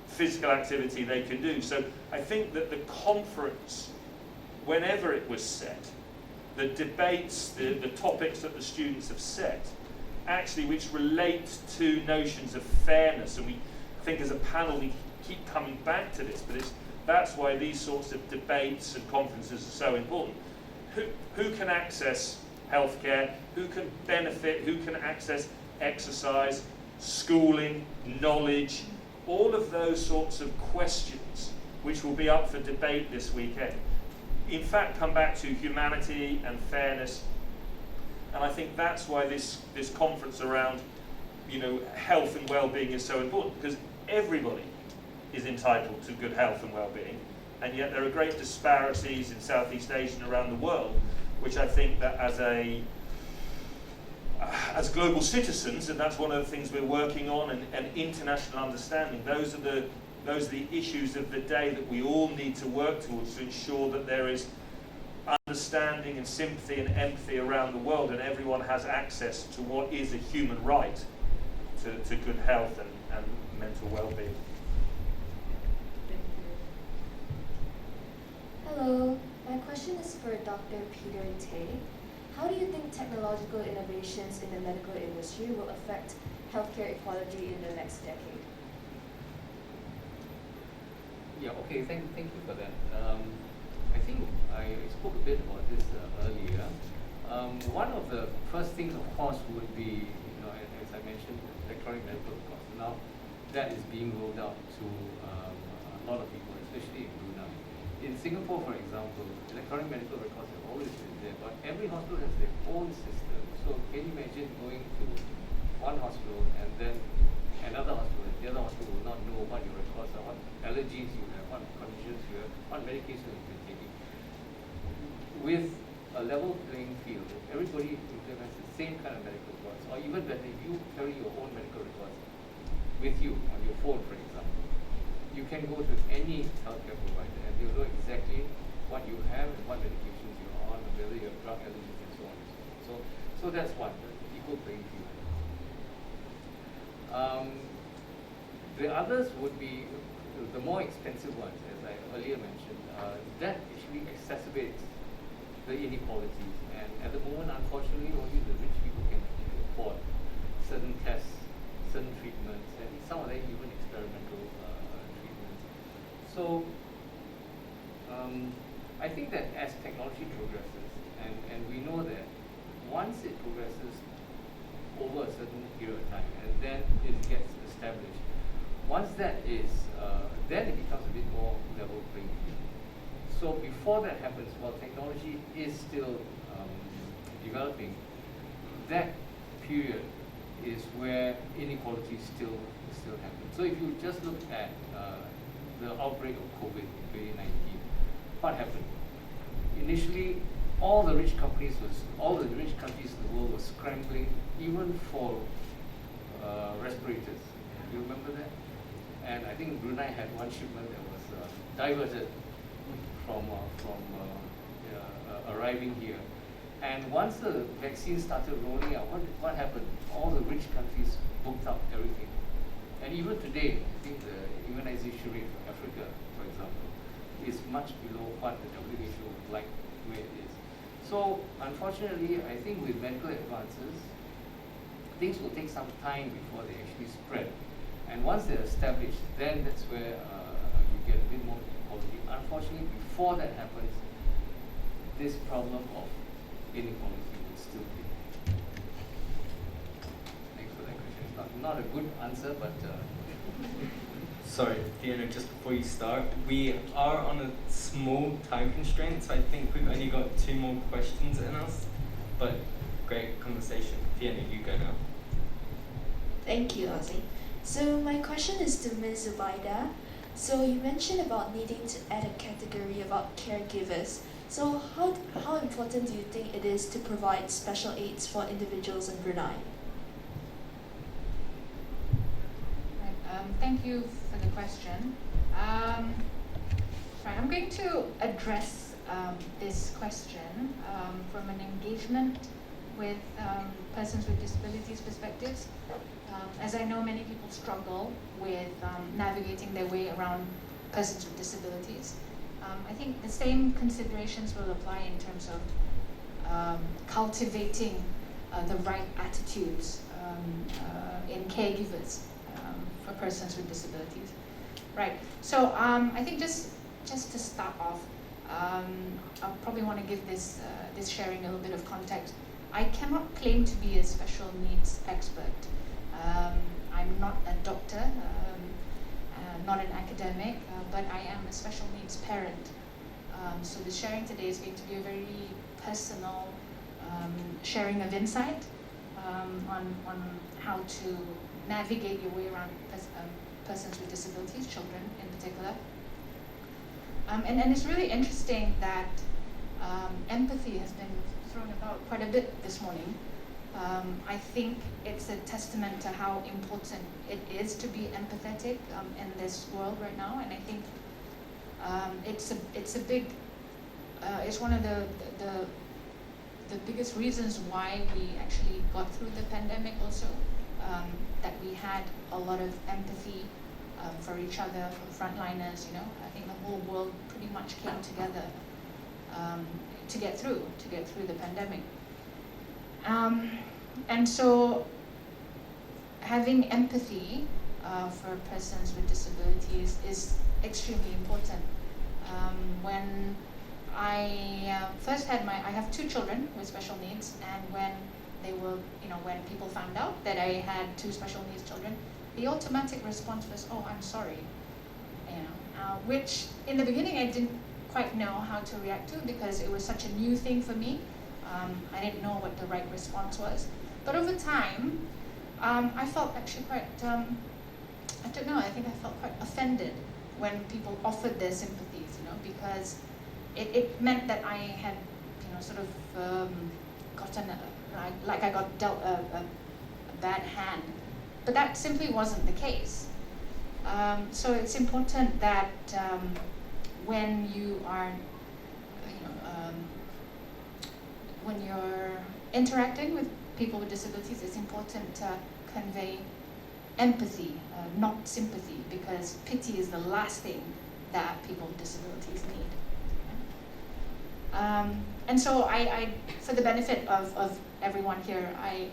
physical activity they can do. So I think that the conference, whenever it was set, the debates, the topics that the students have set, actually which relate to notions of fairness, and we think as a panel we keep coming back to this, but that's why these sorts of debates and conferences are so important. Who can access healthcare, who can benefit, who can access exercise, schooling, knowledge, all of those sorts of questions which will be up for debate this weekend. In fact, come back to humanity and fairness, and I think that's why this conference around, you know, health and well-being is so important, because everybody is entitled to good health and well-being, and yet there are great disparities in Southeast Asia and around the world, which I think that as global citizens, and that's one of the things we're working on, and international understanding, those are the issues of the day that we all need to work towards to ensure that there is understanding and sympathy and empathy around the world, and everyone has access to what is a human right to good health and mental well-being. Hello, my question is for Dr. Peter Tay. How do you think technological innovations in the medical industry will affect healthcare equality in the next decade? Yeah, okay, thank you for that. I think I spoke a bit about this earlier. One of the first things, of course, would be, you know, as I mentioned, electronic medical records. Now, that is being rolled out to a lot of people, especially in Brunei. In Singapore, for example, electronic medical records have always been there, but every hospital has their own system. So can you imagine going to one hospital and then another hospital, and the other hospital will not know what your records are, what allergies you have, what conditions you have, what medication you've been taking. With a level playing field, if everybody implements the same kind of medical records, or even better, if you carry your own medical records with you on your phone, for example, you can go to any healthcare provider and they'll know exactly what you have and what medications you're on, and whether you have drug allergies and so on and so on. So that's one, the equal playing field. The others would be the more expensive ones, as I earlier mentioned. That actually exacerbates the inequalities, and at the moment, unfortunately, only the rich people can actually afford certain tests, certain treatments, and some of them even experimental treatments. So I think that as technology progresses, and we know that once it progresses over a certain period of time, and then it gets established, once that is, then it becomes a bit more level playing field. So before that happens, while technology is still developing, that period is where inequality still happens. So if you just look at the outbreak of COVID in 2019, what happened? Initially, all the rich countries in the world were scrambling even for respirators. You remember that? And I think Brunei had one shipment that was diverted from arriving here. And once the vaccine started rolling out, what happened? All the rich countries booked up everything. And even today, I think the immunization rate for Africa, for example, is much below what the WHO would like where it is. So unfortunately, I think with medical advances, things will take some time before they actually spread. And once they're established, then that's where you get a bit more inequality. Unfortunately, before that happens, this problem of inequality will still be. Thanks for that question. It's not a good answer, but Sorry, Fiona, just before you start, we are on a small time constraint, so I think we've only got 2 more questions in us. But great conversation. Fiona, you go now. Thank you, Ozzy. So my question is to Ms. Zubaidah. So you mentioned about needing to add a category about caregivers. So how important do you think it is to provide special aids for individuals in Brunei? Thank you for the question. Right, I'm going to address this question from an engagement with persons with disabilities perspectives. As I know, many people struggle with navigating their way around persons with disabilities. I think the same considerations will apply in terms of cultivating the right attitudes in caregivers for persons with disabilities. Right, so I think just to start off, I probably want to give this sharing a little bit of context. I cannot claim to be a special needs expert. I'm not a doctor, not an academic, but I am a special needs parent. So the sharing today is going to be a very personal sharing of insight on how to navigate your way around persons with disabilities, children in particular. And it's really interesting that empathy has been thrown about quite a bit this morning. I think it's a testament to how important it is to be empathetic in this world right now, and I think it's one of the biggest reasons why we actually got through the pandemic also, that we had a lot of empathy for each other, for frontliners, you know. I think the whole world pretty much came together to get through the pandemic. And so having empathy for persons with disabilities is extremely important. When I first had I have 2 children with special needs, and when when people found out that I had 2 special needs children, the automatic response was, "Oh, I'm sorry," which in the beginning I didn't quite know how to react to because it was such a new thing for me. I didn't know what the right response was. But over time, I felt actually quite, I don't know, I think I felt quite offended when people offered their sympathies, because it meant that I had, sort of gotten, like I got dealt a bad hand. But that simply wasn't the case. So it's important that when you are, when you're interacting with people with disabilities, it's important to convey empathy, not sympathy, because pity is the last thing that people with disabilities need. And so I for the benefit of everyone here, I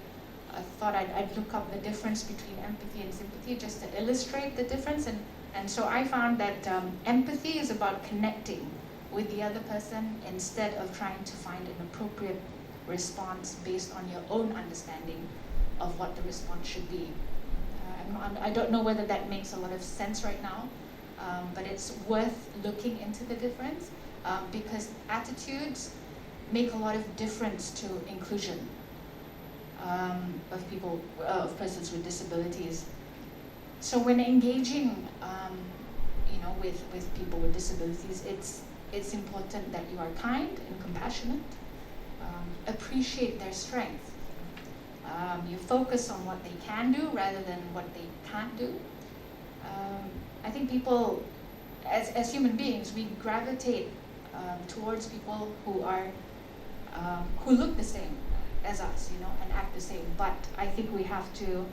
thought I'd look up the difference between empathy and sympathy just to illustrate the difference. And so I found that empathy is about connecting with the other person instead of trying to find an appropriate response based on your own understanding of what the response should be. I don't know whether that makes a lot of sense right now, but it's worth looking into the difference because attitudes make a lot of difference to inclusion of people, of persons with disabilities. So when engaging, with people with disabilities, it's important that you are kind and compassionate, appreciate their strength. You focus on what they can do rather than what they can't do. I think people, as human beings, we gravitate towards people who are who look the same as us, and act the same. But I think we have to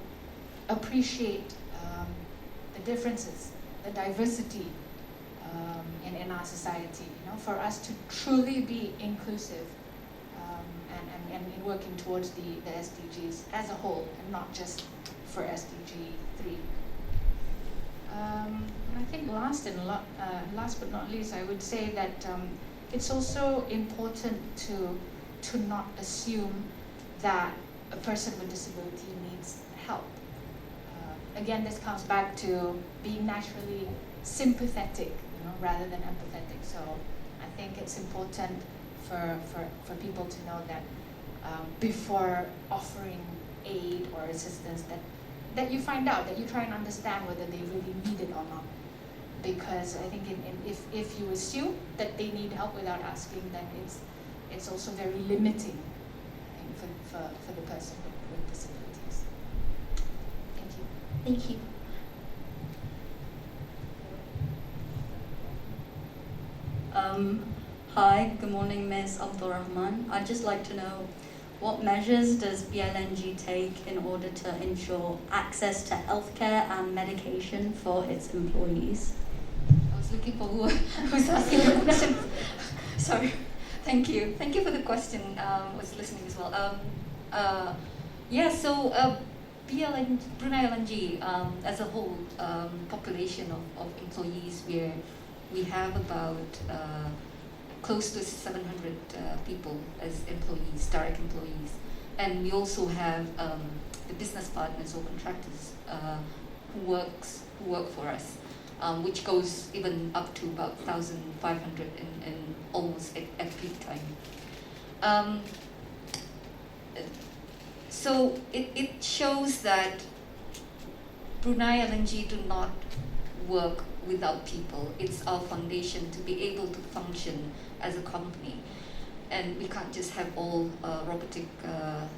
appreciate the differences, the diversity in our society, for us to truly be inclusive and in working towards the SDGs as a whole, and not just for SDG 3. I think last but not least, I would say that it's also important to not assume that a person with disability needs help. Again, this comes back to being naturally sympathetic, rather than empathetic. So I think it's important for people to know that before offering aid or assistance, that you find out, that you try and understand whether they really need it or not. Because I think if you assume that they need help without asking, then it's also very limiting, I think, for the person with disabilities. Thank you. Thank you. Hi, good morning, Ms. Abdul Rahman. I'd just like to know, what measures does BLNG take in order to ensure access to healthcare and medication for its employees? I was looking for who's asking the question. Sorry. Thank you. Thank you for the question. I was listening as well. Brunei LNG, as a whole population of employees, we have about close to 700 people as employees, direct employees. And we also have the business partners or contractors who work for us, which goes even up to about 1,500 in almost at peak time. So it shows that Brunei LNG do not work without people. It's our foundation to be able to function as a company. And we can't just have all robotic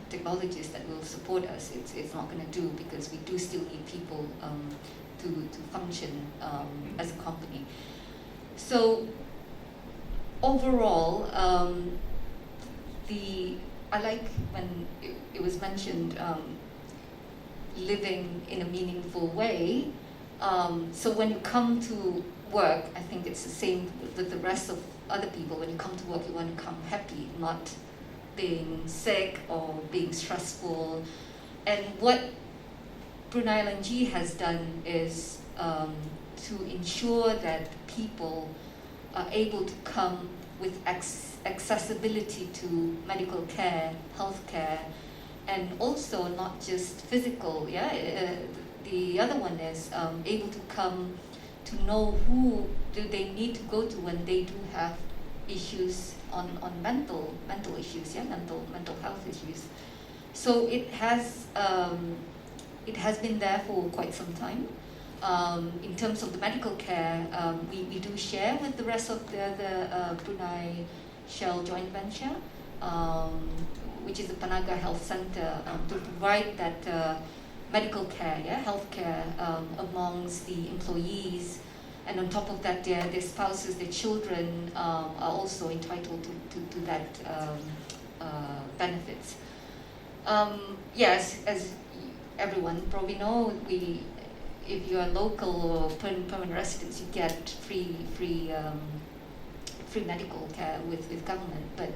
technologies that will support us. It's not going to do, because we do still need people to function as a company. So overall, I like when it was mentioned living in a meaningful way. So when you come to work, I think it's the same with the rest of other people. When you come to work, you want to come happy, not being sick or being stressful. And what Brunei LNG has done is to ensure that people are able to come with accessibility to medical care, healthcare, and also not just physical. The other one is able to come to know who do they need to go to when they do have issues on mental issues, mental health issues. So it has been there for quite some time. In terms of the medical care, we do share with the rest of the Brunei Shell joint venture, which is the Panaga Health Center, to provide that medical care, healthcare amongst the employees. And on top of that, their spouses, their children are also entitled to that benefits. Yes, as everyone probably know, if you are local or permanent residents, you get free medical care with government. But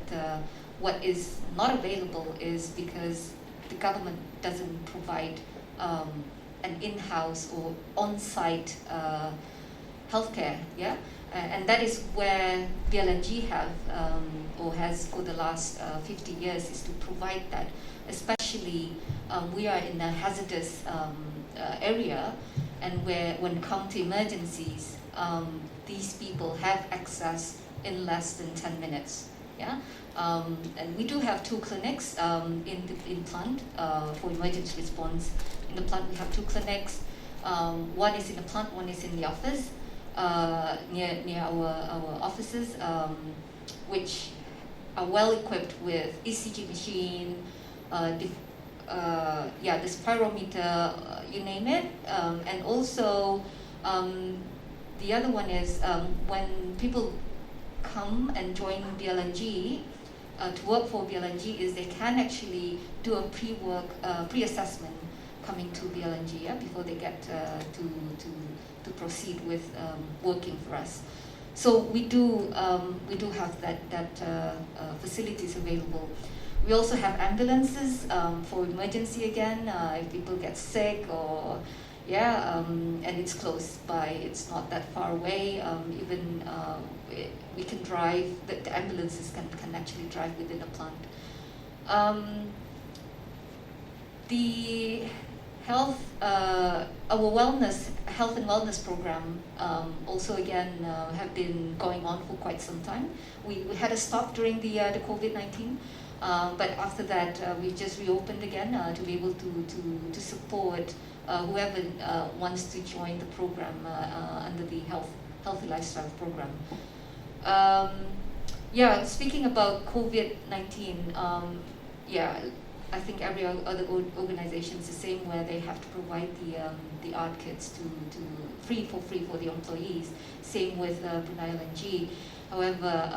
what is not available is because the government doesn't provide an in-house or on-site healthcare, and that is where BLNG has for the last 50 years, is to provide that. Especially we are in a hazardous area, and when come to emergencies, these people have access in less than 10 minutes. And we do have 2 clinics in plant for emergency response. In the plant, we have 2 clinics. One is in the plant, one is in the office, near our offices, which are well equipped with ECG machine, the spirometer, you name it. And also, the other one is when people come and join BLNG, to work for BLNG, is they can actually do a pre-assessment coming to BLNG, before they get to proceed with working for us. So we do have that facilities available. We also have ambulances for emergency again, if people get sick or and it's close by, it's not that far away. We can drive, the ambulances can actually drive within a plant. The health and wellness program also again have been going on for quite some time. We had a stop during the COVID-19, but after that we just reopened again to be able to support whoever wants to join the program under the healthy lifestyle program. Speaking about COVID-19, I think every other organization is the same, where they have to provide the art kits to free for the employees. Same with Brunei LNG. However,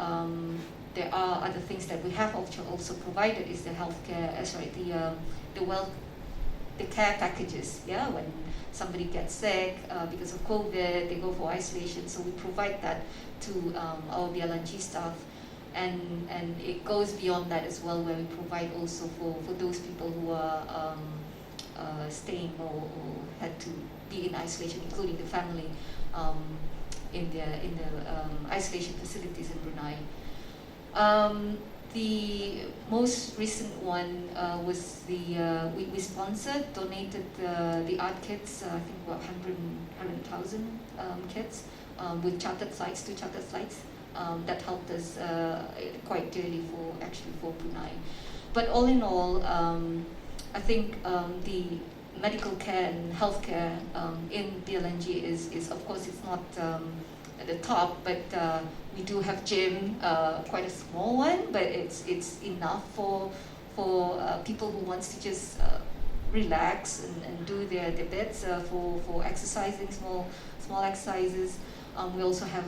there are other things that we have also provided, is the healthcare, the care packages. When somebody gets sick because of COVID, they go for isolation. So we provide that to our BLNG staff. And it goes beyond that as well, where we provide also for those people who are staying or had to be in isolation, including the family, in the isolation facilities in Brunei. The most recent one was we sponsored, donated the art kits, I think about 100,000 kits with chartered flights, 2 chartered flights. That helped us quite dearly for Brunei. But all in all, I think the medical care and healthcare in BLNG is of course it's not at the top, but we do have gym, quite a small one, but it's enough for people who wants to just relax and do their bits for exercising, small exercises. We also have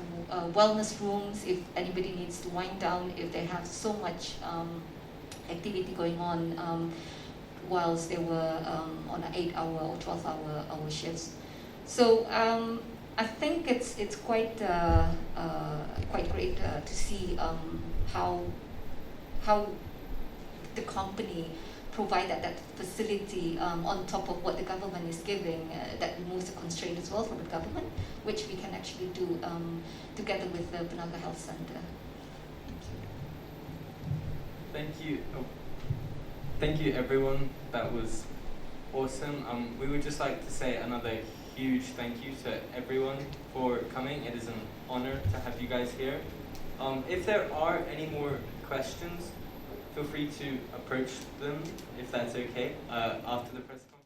wellness rooms if anybody needs to wind down, if they have so much activity going on whilst they were on an 8-hour or 12-hour shifts. So I think it's quite great to see how the company provided that facility on top of what the government is giving, that removes the constraint as well from the government, which we can actually do together with the Brunei Health Center. Thank you. Thank you, everyone. That was awesome. We would just like to say another huge thank you to everyone for coming. It is an honor to have you guys here. If there are any more questions, feel free to approach them, if that's okay, after the press conference.